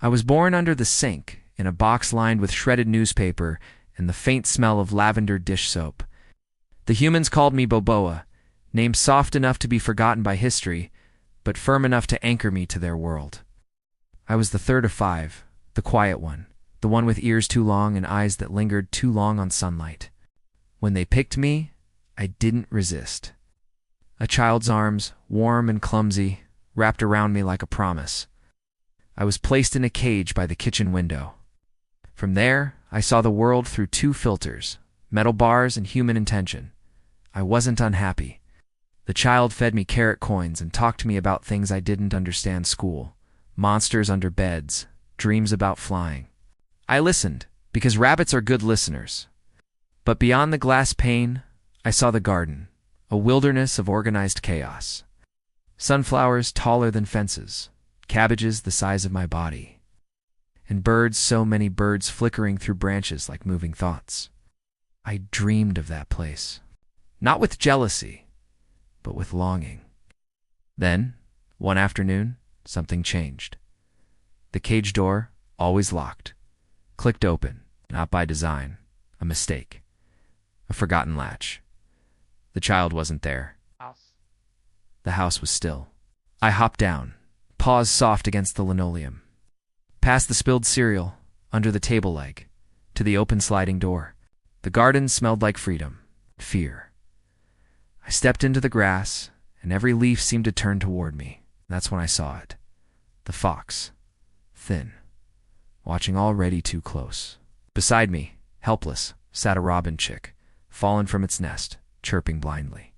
I was born under the sink, in a box lined with shredded newspaper and the faint smell of lavender dish soap. The humans called me Boboa, named soft enough to be forgotten by history, but firm enough to anchor me to their world. I was the third of five, the quiet one, the one with ears too long and eyes that lingered too long on sunlight. When they picked me, I didn't resist. A child's arms, warm and clumsy, wrapped around me like a promise. I was placed in a cage by the kitchen window. From there, I saw the world through two filters, metal bars and human intention. I wasn't unhappy. The child fed me carrot coins and talked to me about things I didn't understand: school, monsters under beds, dreams about flying. I listened, because rabbits are good listeners. But beyond the glass pane, I saw the garden, a wilderness of organized chaos. Sunflowers taller than fences, cabbages the size of my body, and birds, so many birds flickering through branches like moving thoughts. I dreamed of that place, not with jealousy, but with longing. Then, one afternoon, something changed. The cage door, always locked, clicked open, not by design, a mistake, a forgotten latch. The child wasn't there. The house was still. I hopped down, paws soft against the linoleum, past the spilled cereal, under the table leg, to the open sliding door. The garden smelled like freedom, fear. I stepped into the grass, and every leaf seemed to turn toward me. That's when I saw it. The fox, thin, watching already too close. Beside me, helpless, sat a robin chick, fallen from its nest, chirping blindly.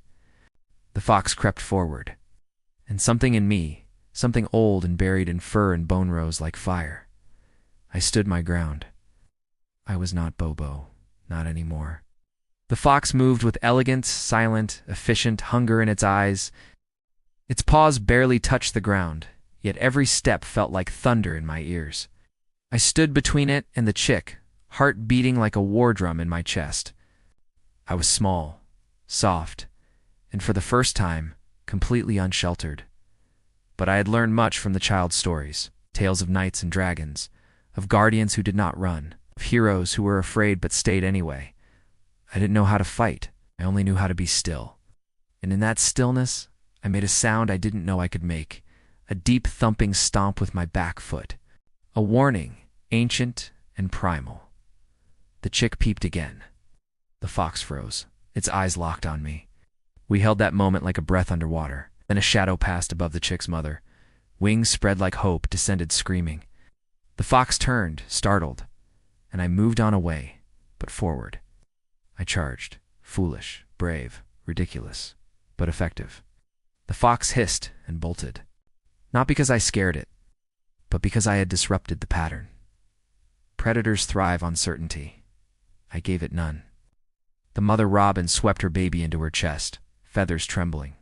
The fox crept forward, and something in me, something old and buried in fur and bone, rose like fire. I stood my ground. I was not Bobo, not anymore. The fox moved with elegant, silent, efficient hunger in its eyes. Its paws barely touched the ground, yet every step felt like thunder in my ears. I stood between it and the chick, heart beating like a war drum in my chest. I was small, soft, and for the first time, completely unsheltered. But I had learned much from the child's stories, tales of knights and dragons, of guardians who did not run, of heroes who were afraid but stayed anyway. I didn't know how to fight, I only knew how to be still. And in that stillness, I made a sound I didn't know I could make, a deep thumping stomp with my back foot, a warning, ancient and primal. The chick peeped again. The fox froze, its eyes locked on me. We held that moment like a breath underwater. Then a shadow passed above the chick's mother. Wings spread like hope, descended screaming. The fox turned, startled, and I moved on away, but forward. I charged, foolish, brave, ridiculous, but effective. The fox hissed and bolted, not because I scared it, but because I had disrupted the pattern. Predators thrive on certainty. I gave it none. The mother robin swept her baby into her chest, feathers trembling.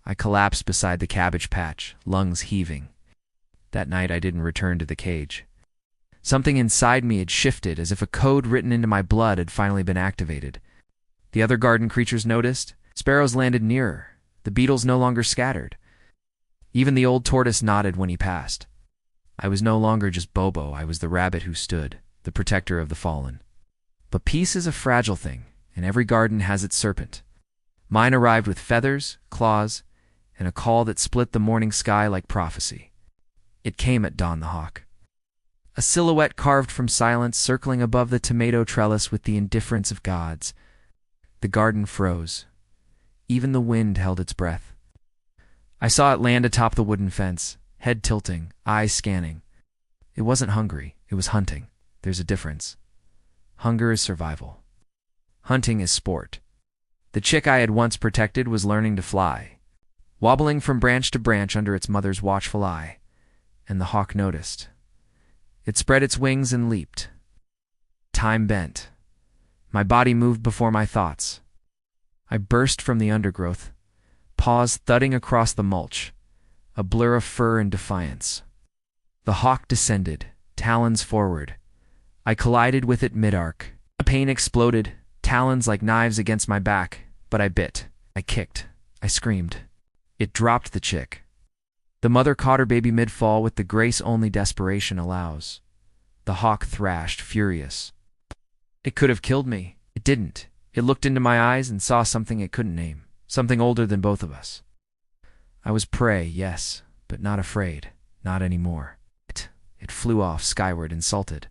I collapsed beside the cabbage patch, lungs heaving. That night I didn't return to the cage. Something inside me had shifted, as if a code written into my blood had finally been activated. The other garden creatures noticed. Sparrows landed nearer. The beetles no longer scattered. Even the old tortoise nodded when he passed. I was no longer just Bobo, I was the rabbit who stood, the protector of the fallen. But peace is a fragile thing, and every garden has its serpent. Mine arrived with feathers, claws, and a call that split the morning sky like prophecy. It came at dawn, the hawk. A silhouette carved from silence, circling above the tomato trellis with the indifference of gods. The garden froze. Even the wind held its breath. I saw it land atop the wooden fence, head tilting, eyes scanning. It wasn't hungry, it was hunting. There's a difference. Hunger is survival. Hunting is sport. The chick I had once protected was learning to fly, wobbling from branch to branch under its mother's watchful eye, and the hawk noticed. It spread its wings and leaped. Time bent. My body moved before my thoughts. I burst from the undergrowth, paws thudding across the mulch, a blur of fur and defiance. The hawk descended, talons forward. I collided with it mid-arc. A pain exploded, talons like knives against my back, but I bit. I kicked. I screamed. It dropped the chick. The mother caught her baby mid-fall with the grace only desperation allows. The hawk thrashed, furious. It could have killed me. It didn't. It looked into my eyes and saw something it couldn't name, something older than both of us. I was prey, yes, but not afraid, not anymore. It flew off skyward, insulted.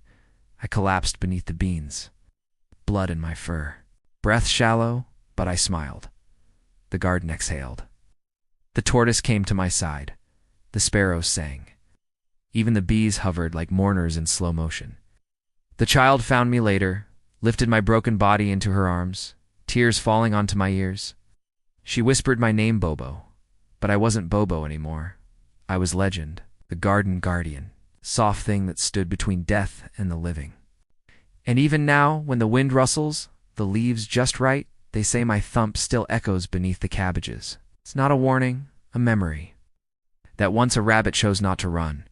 I collapsed beneath the beans, blood in my fur. Breath shallow, but I smiled. The garden exhaled. The tortoise came to my side. The sparrows sang. Even the bees hovered like mourners in slow motion. The child found me later, lifted my broken body into her arms, tears falling onto my ears. She whispered my name, Bobo, but I wasn't Bobo anymore. I was Legend, the garden guardian, soft thing that stood between death and the living. And even now, when the wind rustles, the leaves just right, they say my thump still echoes beneath the cabbages. It's not a warning, a memory. That once a rabbit chose not to run,